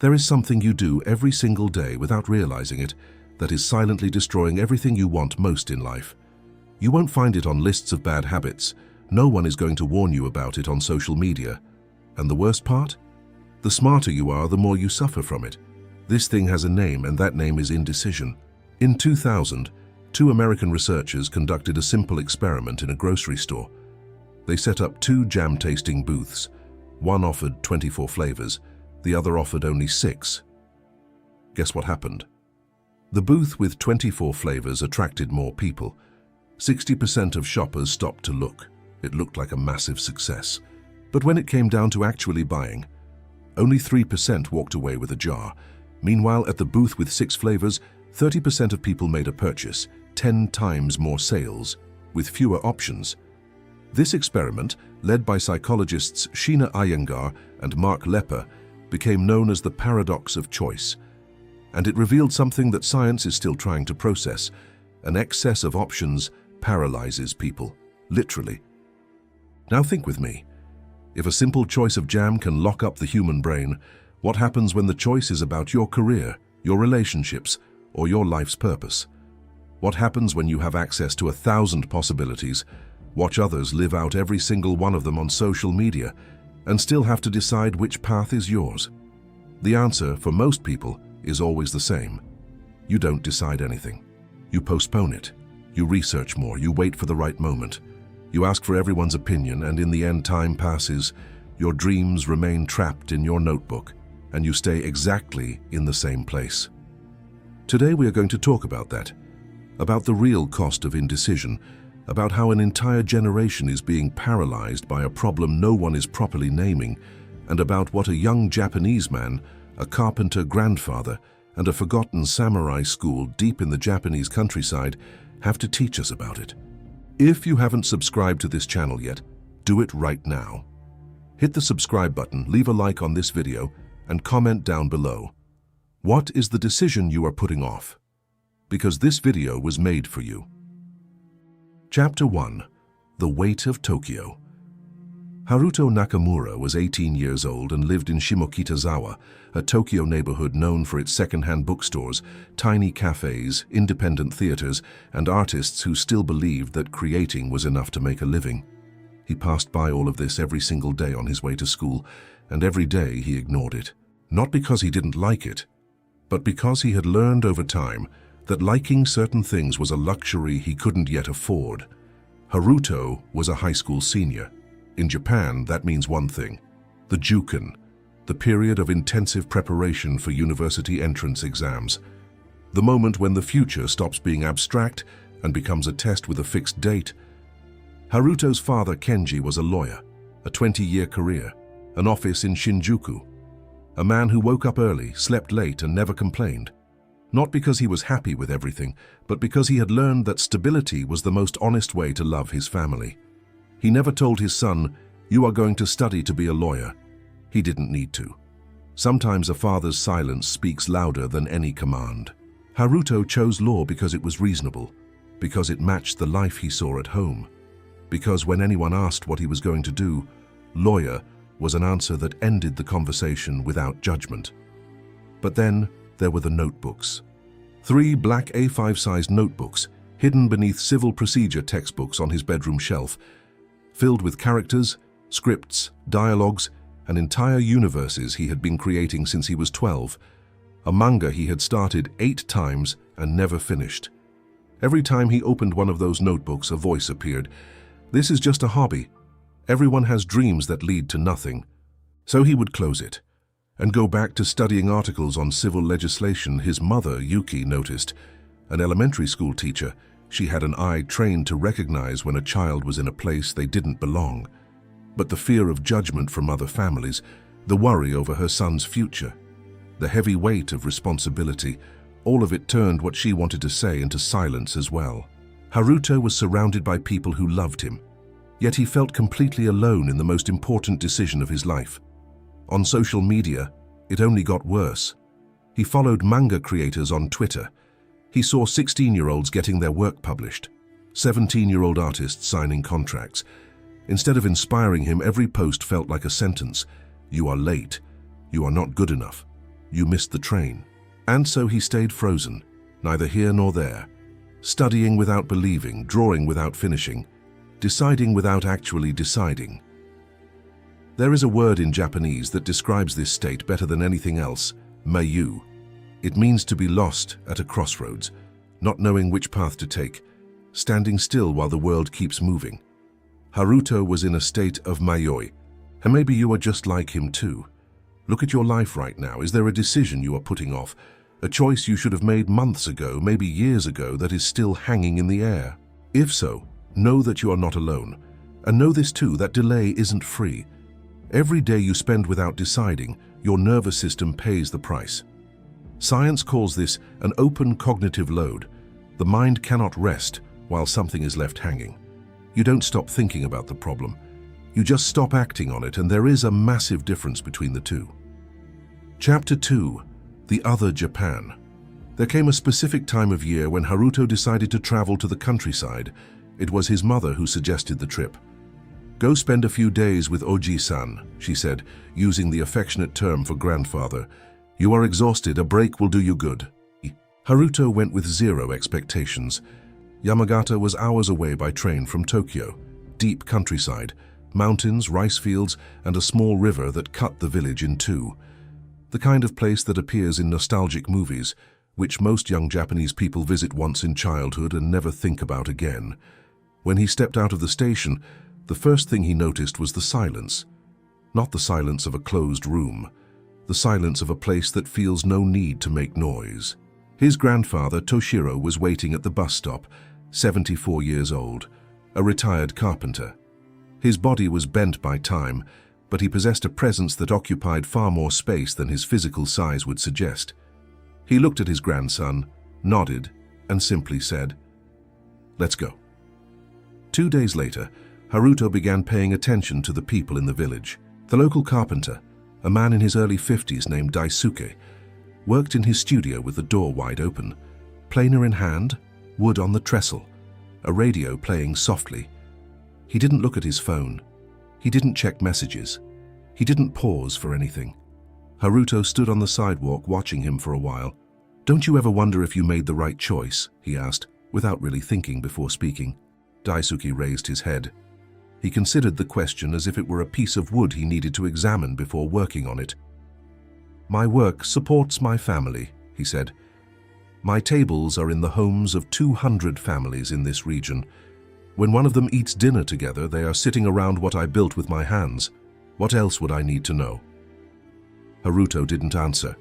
There is something you do every single day without realizing it that is silently destroying everything you want most in life. You won't find it on lists of bad habits. No one is going to warn you about it on social media. And the worst part? The smarter you are, the more you suffer from it. This thing has a name, and that name is indecision. In 2000, two American researchers conducted a simple experiment in a grocery store. They set up two jam-tasting booths. One offered 24 flavors, the other offered only 6. Guess what happened? The booth with 24 flavors attracted more people. 60% of shoppers stopped to look. It looked like a massive success. But when it came down to actually buying, only 3% walked away with a jar. Meanwhile, at the booth with 6 flavors, 30% of people made a purchase, 10 times more sales, with fewer options. This experiment, led by psychologists Sheena Iyengar and Mark Lepper, became known as the paradox of choice. And it revealed something that science is still trying to process. An excess of options paralyzes people, literally. Now think with me. If a simple choice of jam can lock up the human brain, what happens when the choice is about your career, your relationships, or your life's purpose? What happens when you have access to 1,000 possibilities, watch others live out every single one of them on social media, and still have to decide which path is yours? The answer, for most people, is always the same. You don't decide anything. You postpone it. You research more. You wait for the right moment. You ask for everyone's opinion, and in the end, time passes. Your dreams remain trapped in your notebook, and you stay exactly in the same place. Today we are going to talk about that, about the real cost of indecision, about how an entire generation is being paralyzed by a problem no one is properly naming, and about what a young Japanese man, a carpenter grandfather, and a forgotten samurai school deep in the Japanese countryside have to teach us about it. If you haven't subscribed to this channel yet, do it right now. Hit the subscribe button, leave a like on this video, and comment down below. What is the decision you are putting off? Because this video was made for you. Chapter 1. The Weight of Tokyo. Haruto Nakamura was 18 years old and lived in Shimokitazawa, a Tokyo neighborhood known for its second-hand bookstores, tiny cafes, independent theaters, and artists who still believed that creating was enough to make a living. He passed by all of this every single day on his way to school, and every day he ignored it. Not because he didn't like it, but because he had learned over time that liking certain things was a luxury he couldn't yet afford. Haruto was a high school senior. In Japan, that means one thing: the Juken, the period of intensive preparation for university entrance exams. The moment when the future stops being abstract and becomes a test with a fixed date. Haruto's father, Kenji, was a lawyer, a 20-year career, an office in Shinjuku. A man who woke up early, slept late, and never complained. Not because he was happy with everything, but because he had learned that stability was the most honest way to love his family. He never told his son, "You are going to study to be a lawyer." He didn't need to. Sometimes a father's silence speaks louder than any command. Haruto chose law because it was reasonable, because it matched the life he saw at home, because when anyone asked what he was going to do, lawyer was an answer that ended the conversation without judgment. But then there were the notebooks. 3 black A5-sized notebooks hidden beneath civil procedure textbooks on his bedroom shelf, filled with characters, scripts, dialogues, and entire universes he had been creating since he was 12. A manga he had started 8 times and never finished. Every time he opened one of those notebooks, a voice appeared. "This is just a hobby. Everyone has dreams that lead to nothing." So he would close it and go back to studying articles on civil legislation. His mother, Yuki, noticed. An elementary school teacher, she had an eye trained to recognize when a child was in a place they didn't belong. But the fear of judgment from other families, the worry over her son's future, the heavy weight of responsibility, all of it turned what she wanted to say into silence as well. Haruto was surrounded by people who loved him, yet he felt completely alone in the most important decision of his life. On social media, it only got worse. He followed manga creators on Twitter. He saw 16-year-olds getting their work published, 17-year-old artists signing contracts. Instead of inspiring him, every post felt like a sentence. "You are late. You are not good enough. you missed the train. And so he stayed frozen, neither here nor there, studying without believing, drawing without finishing, deciding without actually deciding. There is a word in Japanese that describes this state better than anything else, mayu. It means to be lost at a crossroads, not knowing which path to take, standing still while the world keeps moving. Haruto was in a state of mayoi, and maybe you are just like him too. Look at your life right now. Is there a decision you are putting off? A choice you should have made months ago, maybe years ago, that is still hanging in the air? If so, know that you are not alone. And know this too, that delay isn't free. Every day you spend without deciding, your nervous system pays the price. Science calls this an open cognitive load. The mind cannot rest while something is left hanging. You don't stop thinking about the problem. You just stop acting on it, and there is a massive difference between the two. Chapter 2. The Other Japan. There came a specific time of year when Haruto decided to travel to the countryside. It was his mother who suggested the trip. "Go spend a few days with Oji-san," she said, using the affectionate term for grandfather. "You are exhausted, a break will do you good." Haruto went with zero expectations. Yamagata was hours away by train from Tokyo. Deep countryside, mountains, rice fields, and a small river that cut the village in two. The kind of place that appears in nostalgic movies, which most young Japanese people visit once in childhood and never think about again. When he stepped out of the station, the first thing he noticed was the silence. Not the silence of a closed room, the silence of a place that feels no need to make noise. His grandfather, Toshiro, was waiting at the bus stop, 74 years old, a retired carpenter. His body was bent by time, but he possessed a presence that occupied far more space than his physical size would suggest. He looked at his grandson, nodded, and simply said, "Let's go." 2 days later, Haruto began paying attention to the people in the village. The local carpenter, a man in his early 50s named Daisuke, worked in his studio with the door wide open, planer in hand, wood on the trestle, a radio playing softly. He didn't look at his phone. He didn't check messages. He didn't pause for anything. Haruto stood on the sidewalk watching him for a while. "Don't you ever wonder if you made the right choice?" he asked, without really thinking before speaking. Daisuke raised his head. He considered the question as if it were a piece of wood he needed to examine before working on it. "My work supports my family," he said. "My tables are in the homes of 200 families in this region. When one of them eats dinner together, they are sitting around what I built with my hands. What else would I need to know?" Haruto didn't answer,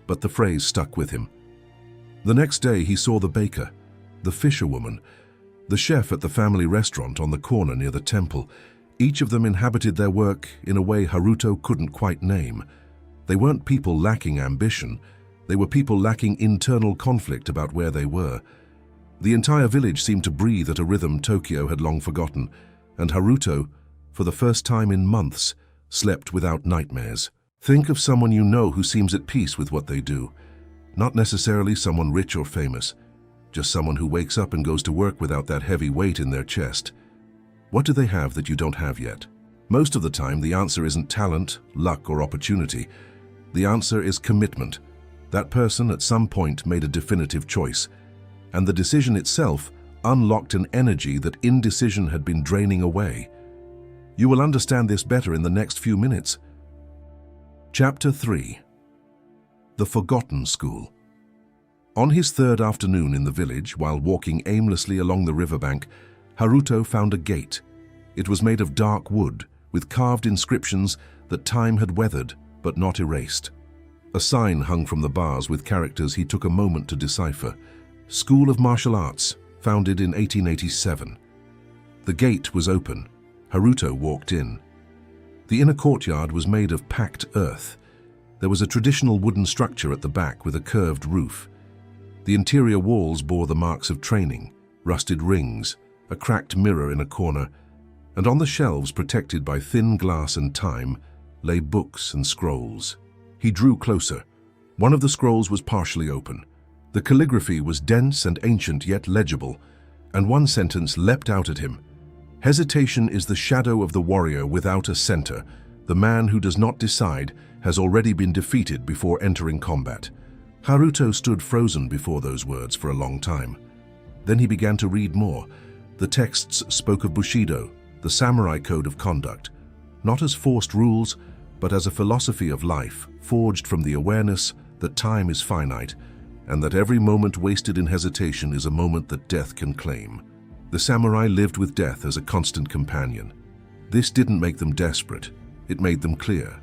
but the phrase stuck with him. The next day he saw the baker, the fisherwoman, the chef at the family restaurant on the corner near the temple. Each of them inhabited their work in a way Haruto couldn't quite name. They weren't people lacking ambition. They were people lacking internal conflict about where they were. The entire village seemed to breathe at a rhythm Tokyo had long forgotten, and Haruto, for the first time in months, slept without nightmares. Think of someone you know who seems at peace with what they do. Not necessarily someone rich or famous, just someone who wakes up and goes to work without that heavy weight in their chest. What do they have that you don't have yet? Most of the time, the answer isn't talent, luck, or opportunity. The answer is commitment. That person at some point made a definitive choice, and the decision itself unlocked an energy that indecision had been draining away. You will understand this better in the next few minutes. Chapter 3. The Forgotten School. On his third afternoon in the village, while walking aimlessly along the riverbank, Haruto found a gate. It was made of dark wood, with carved inscriptions that time had weathered, but not erased. A sign hung from the bars with characters he took a moment to decipher. School of Martial Arts, founded in 1887. The gate was open. Haruto walked in. The inner courtyard was made of packed earth. There was a traditional wooden structure at the back with a curved roof. The interior walls bore the marks of training, rusted rings, a cracked mirror in a corner, and on the shelves, protected by thin glass and time, lay books and scrolls. He drew closer. One of the scrolls was partially open. The calligraphy was dense and ancient yet legible, and one sentence leapt out at him. "Hesitation is the shadow of the warrior without a center. The man who does not decide has already been defeated before entering combat. Haruto stood frozen before those words for a long time. Then he began to read more. The texts spoke of Bushido, the samurai code of conduct, not as forced rules, but as a philosophy of life forged from the awareness that time is finite and that every moment wasted in hesitation is a moment that death can claim. The samurai lived with death as a constant companion. This didn't make them desperate, it made them clear.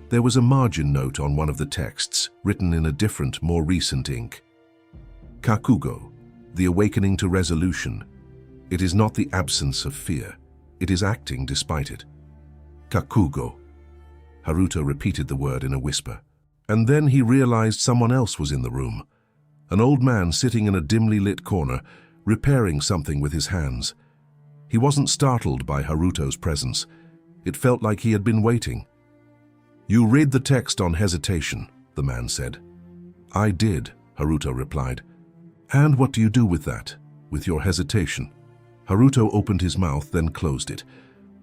There was a margin note on one of the texts, written in a different, more recent ink. Kakugo, the awakening to resolution. It is not the absence of fear, it is acting despite it. Kakugo. Haruto repeated the word in a whisper. And then he realized someone else was in the room. An old man sitting in a dimly lit corner, repairing something with his hands. He wasn't startled by Haruto's presence. It felt like he had been waiting. "You read the text on hesitation," the man said. "I did," Haruto replied. "And what do you do with that, with your hesitation?" Haruto opened his mouth, then closed it.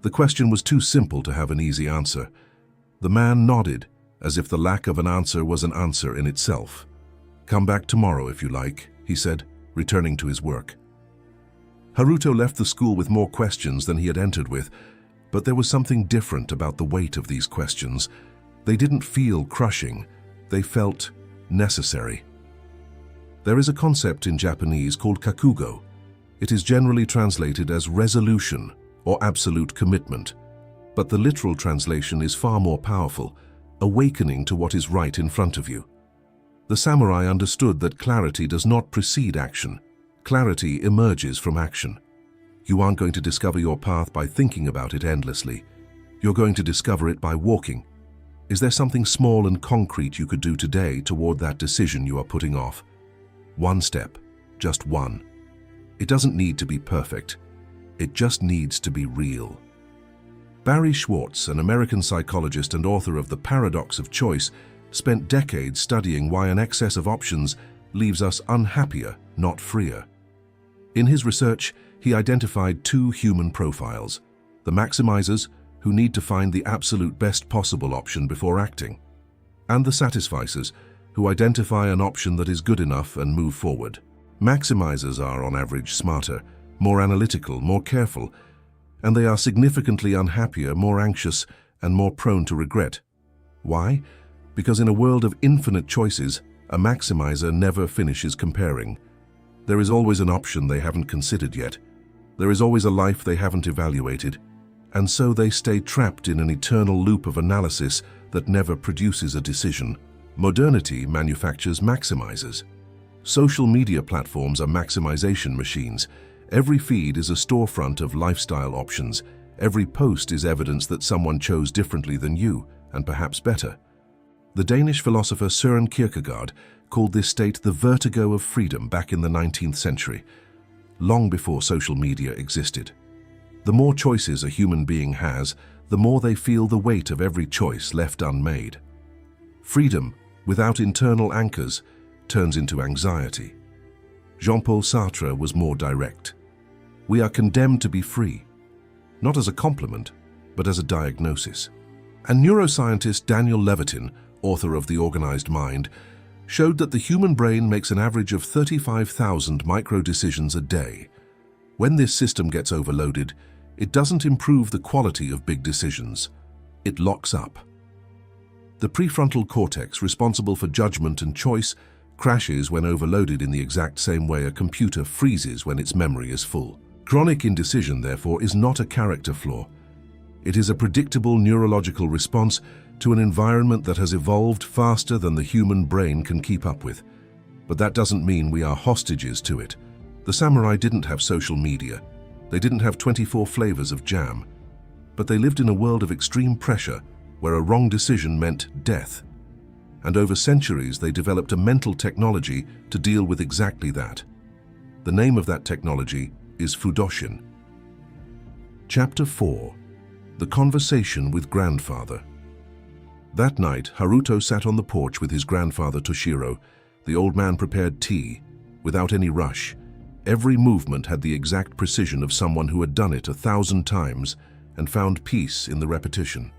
The question was too simple to have an easy answer. The man nodded, as if the lack of an answer was an answer in itself. "Come back tomorrow if you like," he said, returning to his work. Haruto left the school with more questions than he had entered with, but there was something different about the weight of these questions. They didn't feel crushing, they felt necessary. There is a concept in Japanese called kakugo. It is generally translated as resolution or absolute commitment, but the literal translation is far more powerful, awakening to what is right in front of you. The samurai understood that clarity does not precede action. Clarity emerges from action. You aren't going to discover your path by thinking about it endlessly. You're going to discover it by walking. Is there something small and concrete you could do today toward that decision you are putting off? One step, just one. It doesn't need to be perfect. It just needs to be real. Barry Schwartz, an American psychologist and author of The Paradox of Choice, spent decades studying why an excess of options leaves us unhappier, not freer. In his research, he identified two human profiles: the maximizers, who need to find the absolute best possible option before acting, and the satisficers, who identify an option that is good enough and move forward. Maximizers are, on average, smarter, more analytical, more careful, and they are significantly unhappier, more anxious, and more prone to regret. Why? Because in a world of infinite choices, a maximizer never finishes comparing. There is always an option they haven't considered yet. There is always a life they haven't evaluated. And so they stay trapped in an eternal loop of analysis that never produces a decision. Modernity manufactures maximizers. Social media platforms are maximization machines. Every feed is a storefront of lifestyle options. Every post is evidence that someone chose differently than you, and perhaps better. The Danish philosopher Søren Kierkegaard called this state the vertigo of freedom back in the 19th century, long before social media existed. The more choices a human being has, the more they feel the weight of every choice left unmade. Freedom, without internal anchors, turns into anxiety. Jean-Paul Sartre was more direct. We are condemned to be free, not as a compliment, but as a diagnosis. And neuroscientist Daniel Levitin, author of The Organized Mind, showed that the human brain makes an average of 35,000 micro-decisions a day. When this system gets overloaded, it doesn't improve the quality of big decisions. It locks up. The prefrontal cortex, responsible for judgment and choice, crashes when overloaded in the exact same way a computer freezes when its memory is full. Chronic indecision, therefore, is not a character flaw. It is a predictable neurological response to an environment that has evolved faster than the human brain can keep up with. But that doesn't mean we are hostages to it. The samurai didn't have social media. They didn't have 24 flavors of jam. But they lived in a world of extreme pressure where a wrong decision meant death. And over centuries, they developed a mental technology to deal with exactly that. The name of that technology is Fudoshin. Chapter 4. The Conversation with Grandfather. That night, Haruto sat on the porch with his grandfather Toshiro. The old man prepared tea, without any rush. Every movement had the exact precision of someone who had done it 1,000 times and found peace in the repetition.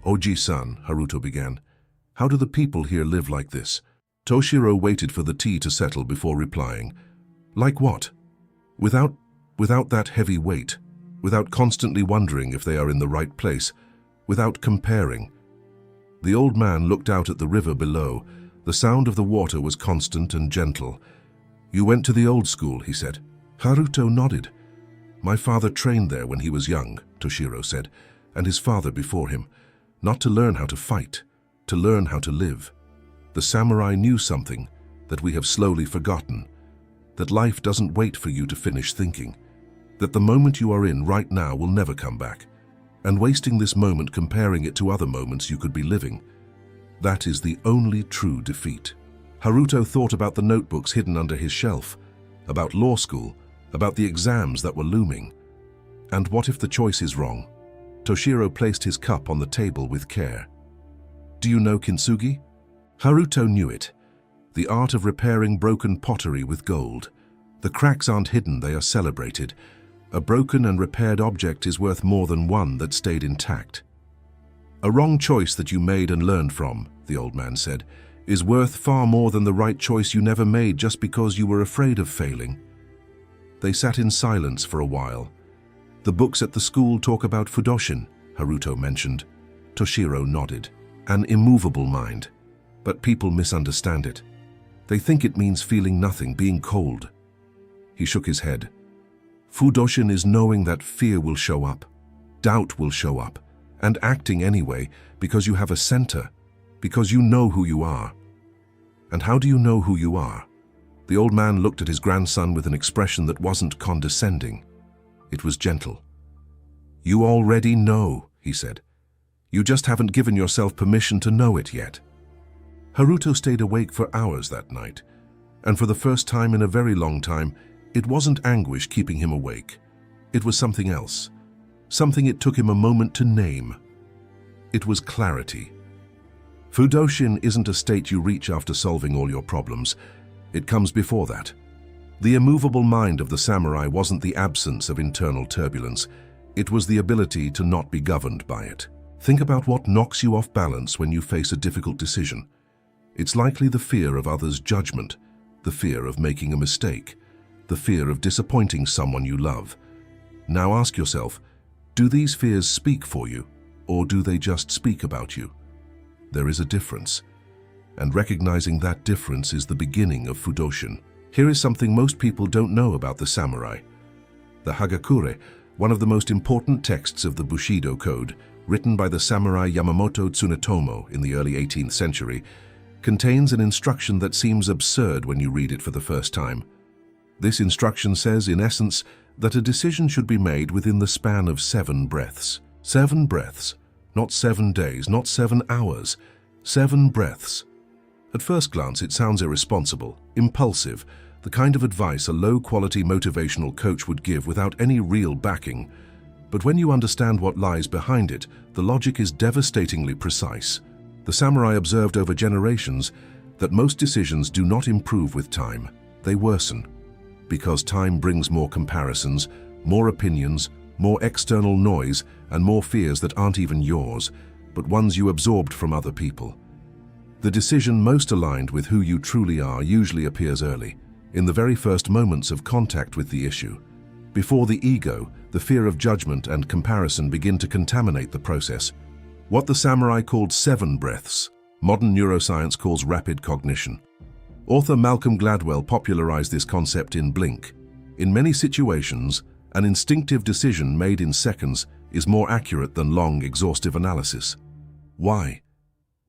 "Oji-san," Haruto began, How do the people here live like this? Toshiro waited for the tea to settle before replying. Like what? Without that heavy weight, without constantly wondering if they are in the right place, without comparing. The old man looked out at the river below. The sound of the water was constant and gentle. You went to the old school, he said. Haruto nodded. My father trained there when he was young, Toshiro said, and his father before him. Not to learn how to fight, to learn how to live. The samurai knew something that we have slowly forgotten, that life doesn't wait for you to finish thinking, that the moment you are in right now will never come back, and wasting this moment comparing it to other moments you could be living, that is the only true defeat. Haruto thought about the notebooks hidden under his shelf, about law school, about the exams that were looming. And what if the choice is wrong? Toshiro placed his cup on the table with care. Do you know kintsugi? Haruto knew it. The art of repairing broken pottery with gold. The cracks aren't hidden, they are celebrated. A broken and repaired object is worth more than one that stayed intact. A wrong choice that you made and learned from, the old man said, is worth far more than the right choice you never made just because you were afraid of failing. They sat in silence for a while. The books at the school talk about Fudoshin, Haruto mentioned. Toshiro nodded. An immovable mind. But people misunderstand it. They think it means feeling nothing, being cold. He shook his head. Fudoshin is knowing that fear will show up, doubt will show up, and acting anyway because you have a center, because you know who you are. And how do you know who you are? The old man looked at his grandson with an expression that wasn't condescending. It was gentle. You already know, he said. You just haven't given yourself permission to know it yet. Haruto stayed awake for hours that night, and for the first time in a very long time, it wasn't anguish keeping him awake. It was something else, something it took him a moment to name. It was clarity. Fudoshin isn't a state you reach after solving all your problems. It comes before that. The immovable mind of the samurai wasn't the absence of internal turbulence. It was the ability to not be governed by it. Think about what knocks you off balance when you face a difficult decision. It's likely the fear of others' judgment, the fear of making a mistake, the fear of disappointing someone you love. Now ask yourself, do these fears speak for you, or do they just speak about you? There is a difference, and recognizing that difference is the beginning of Fudoshin. Here is something most people don't know about the samurai. The Hagakure, one of the most important texts of the Bushido code, written by the samurai Yamamoto Tsunetomo in the early 18th century, contains an instruction that seems absurd when you read it for the first time. This instruction says, in essence, that a decision should be made within the span of 7 breaths. 7 breaths. Not 7 days, not 7 hours. 7 breaths. At first glance, it sounds irresponsible, impulsive, the kind of advice a low-quality motivational coach would give without any real backing. But when you understand what lies behind it, the logic is devastatingly precise. The samurai observed over generations that most decisions do not improve with time, they worsen. Because time brings more comparisons, more opinions, more external noise, and more fears that aren't even yours, but ones you absorbed from other people. The decision most aligned with who you truly are usually appears early, in the very first moments of contact with the issue. Before the ego, the fear of judgment and comparison begin to contaminate the process. What the samurai called 7 breaths, modern neuroscience calls rapid cognition. Author Malcolm Gladwell popularized this concept in Blink. In many situations, an instinctive decision made in seconds is more accurate than long, exhaustive analysis. Why?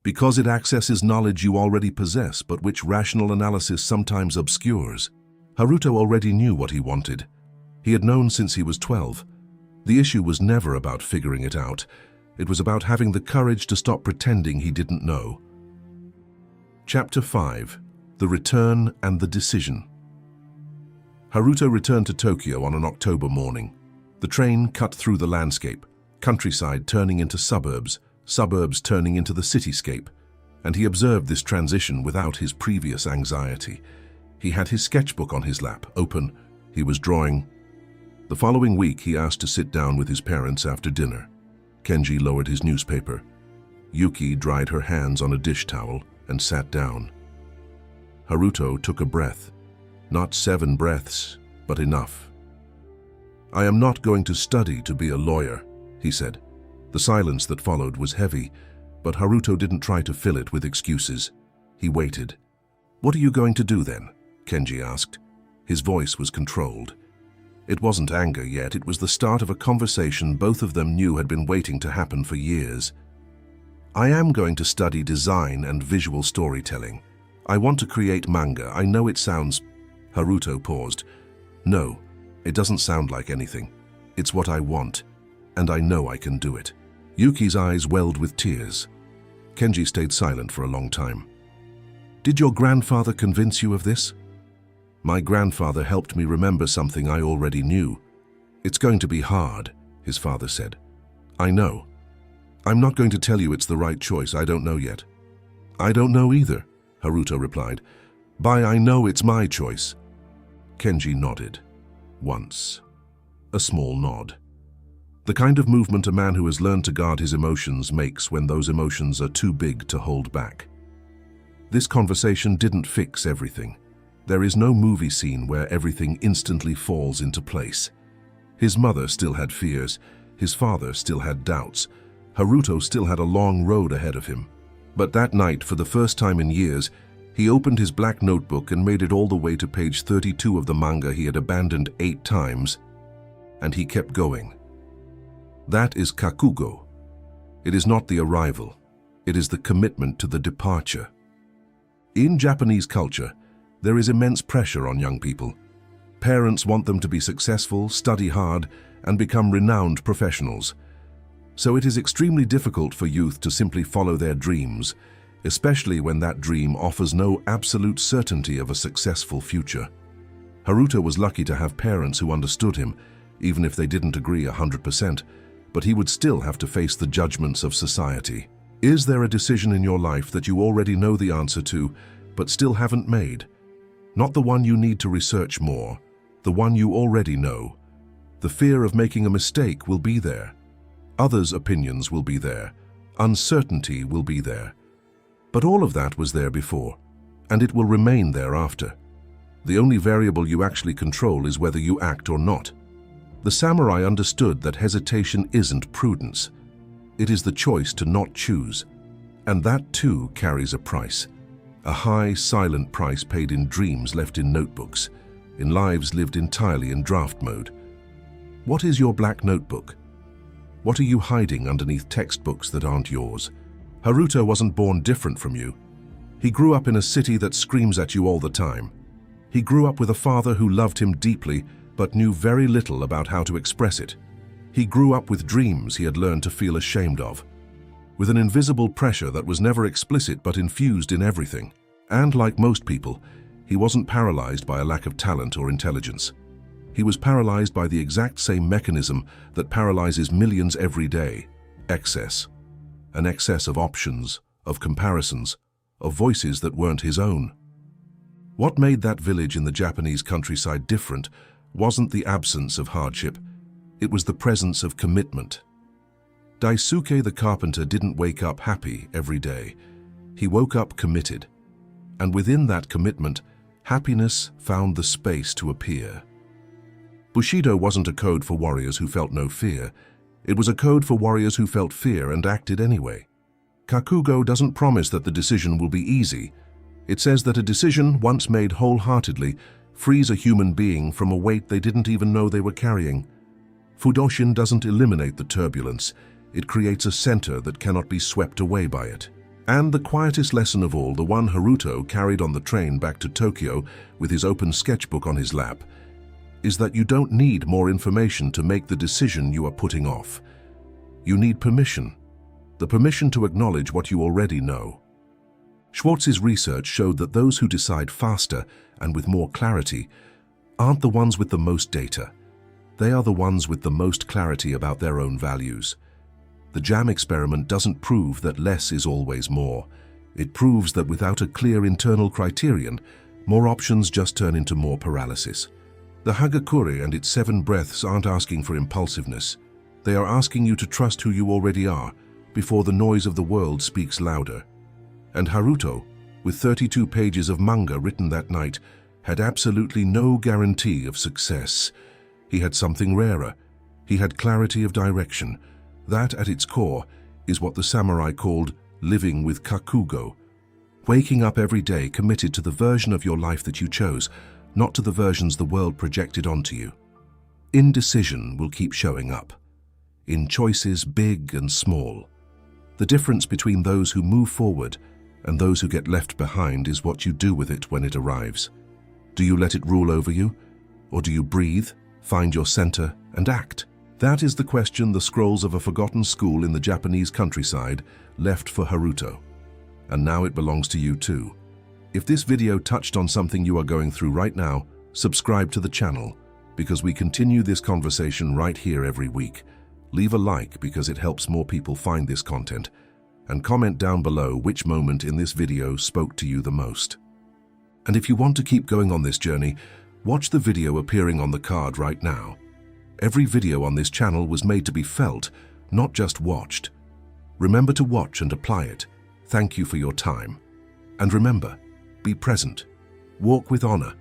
Because it accesses knowledge you already possess, but which rational analysis sometimes obscures. Haruto already knew what he wanted. He had known since he was 12. The issue was never about figuring it out. It was about having the courage to stop pretending he didn't know. Chapter 5. The Return and the Decision. Haruto returned to Tokyo on an October morning. The train cut through the landscape, countryside turning into suburbs, suburbs turning into the cityscape, and he observed this transition without his previous anxiety. He had his sketchbook on his lap, open. He was drawing. The following week, he asked to sit down with his parents after dinner. Kenji lowered his newspaper. Yuki dried her hands on a dish towel and sat down. Haruto took a breath. Not 7 breaths, but enough. "I am not going to study to be a lawyer," he said. The silence that followed was heavy, but Haruto didn't try to fill it with excuses. He waited. "What are you going to do then?" Kenji asked. His voice was controlled. It wasn't anger yet, it was the start of a conversation both of them knew had been waiting to happen for years. "I am going to study design and visual storytelling. I want to create manga. I know it sounds—" Haruto paused. "No, it doesn't sound like anything. It's what I want, and I know I can do it." Yuki's eyes welled with tears. Kenji stayed silent for a long time. "Did your grandfather convince you of this?" "My grandfather helped me remember something I already knew. It's going to be hard," his father said. "I know. I'm not going to tell you it's the right choice. I don't know yet." "I don't know either," Haruto replied. "I know it's my choice." Kenji nodded. Once. A small nod. The kind of movement a man who has learned to guard his emotions makes when those emotions are too big to hold back. This conversation didn't fix everything. There is no movie scene where everything instantly falls into place. His mother still had fears. His father still had doubts. Haruto still had a long road ahead of him. But that night, for the first time in years, he opened his black notebook and made it all the way to page 32 of the manga he had abandoned 8 times. And he kept going. That is kakugo. It is not the arrival. It is the commitment to the departure. In Japanese culture, there is immense pressure on young people. Parents want them to be successful, study hard, and become renowned professionals. So it is extremely difficult for youth to simply follow their dreams, especially when that dream offers no absolute certainty of a successful future. Haruto was lucky to have parents who understood him, even if they didn't agree 100%, but he would still have to face the judgments of society. Is there a decision in your life that you already know the answer to, but still haven't made? Not the one you need to research more, the one you already know. The fear of making a mistake will be there. Others' opinions will be there. Uncertainty will be there. But all of that was there before, and it will remain there after. The only variable you actually control is whether you act or not. The samurai understood that hesitation isn't prudence. It is the choice to not choose. And that too carries a price. A high, silent price paid in dreams left in notebooks, in lives lived entirely in draft mode. What is your black notebook? What are you hiding underneath textbooks that aren't yours? Haruto wasn't born different from you. He grew up in a city that screams at you all the time. He grew up with a father who loved him deeply, but knew very little about how to express it. He grew up with dreams he had learned to feel ashamed of, with an invisible pressure that was never explicit but infused in everything. And like most people, he wasn't paralyzed by a lack of talent or intelligence. He was paralyzed by the exact same mechanism that paralyzes millions every day: excess. An excess of options, of comparisons, of voices that weren't his own. What made that village in the Japanese countryside different wasn't the absence of hardship, it was the presence of commitment. Daisuke the carpenter didn't wake up happy every day. He woke up committed. And within that commitment, happiness found the space to appear. Bushido wasn't a code for warriors who felt no fear. It was a code for warriors who felt fear and acted anyway. Kakugo doesn't promise that the decision will be easy. It says that a decision, once made wholeheartedly, frees a human being from a weight they didn't even know they were carrying. Fudoshin doesn't eliminate the turbulence. It creates a center that cannot be swept away by it. And the quietest lesson of all, the one Haruto carried on the train back to Tokyo with his open sketchbook on his lap, is that you don't need more information to make the decision you are putting off. You need permission. The permission to acknowledge what you already know. Schwartz's research showed that those who decide faster and with more clarity aren't the ones with the most data. They are the ones with the most clarity about their own values. The jam experiment doesn't prove that less is always more. It proves that without a clear internal criterion, more options just turn into more paralysis. The Hagakure and its 7 breaths aren't asking for impulsiveness. They are asking you to trust who you already are, before the noise of the world speaks louder. And Haruto, with 32 pages of manga written that night, had absolutely no guarantee of success. He had something rarer. He had clarity of direction. That, at its core, is what the samurai called living with kakugo. Waking up every day committed to the version of your life that you chose, not to the versions the world projected onto you. Indecision will keep showing up, in choices big and small. The difference between those who move forward and those who get left behind is what you do with it when it arrives. Do you let it rule over you? Or do you breathe, find your center, and act? That is the question the scrolls of a forgotten school in the Japanese countryside left for Haruto. And now it belongs to you too. If this video touched on something you are going through right now, subscribe to the channel, because we continue this conversation right here every week. Leave a like because it helps more people find this content, and comment down below which moment in this video spoke to you the most. And if you want to keep going on this journey, watch the video appearing on the card right now. Every video on this channel was made to be felt, not just watched. Remember to watch and apply it. Thank you for your time. And remember, be present. Walk with honor.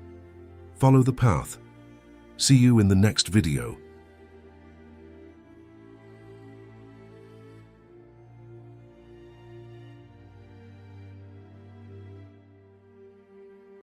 Follow the path. See you in the next video.